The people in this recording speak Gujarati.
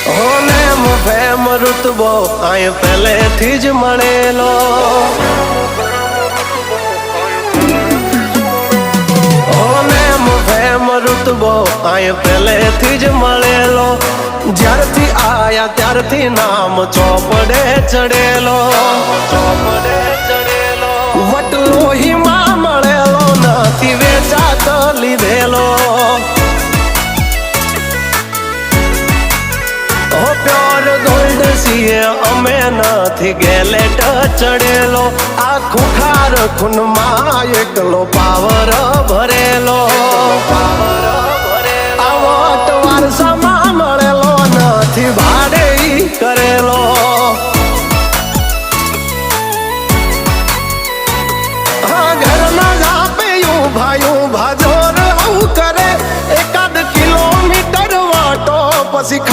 હોનેમ ફેમ રુતબો આય પહેલેથી જ મળેલો હોનેમ ફેમ રુતબો આય પહેલેથી જ મળેલો જ્યારથી આયા ત્યારથી નામ ચોપડે ચડેલો વટલો હિમા મળેલો નથી વેચાત લીધેલો પ્યોર ગોલ્ડ સીએ અમે નથી ગેલેટ ચડેલો આ ખુખાર ખૂનમાં એકલો પાવર ભરેલો આવો વારસામાં મળેલો નથી ભાડે કરેલો હા ઘરના જાપે ભાયું ભાજોર આવું કરે 1 કિલોમીટર વાટો પછી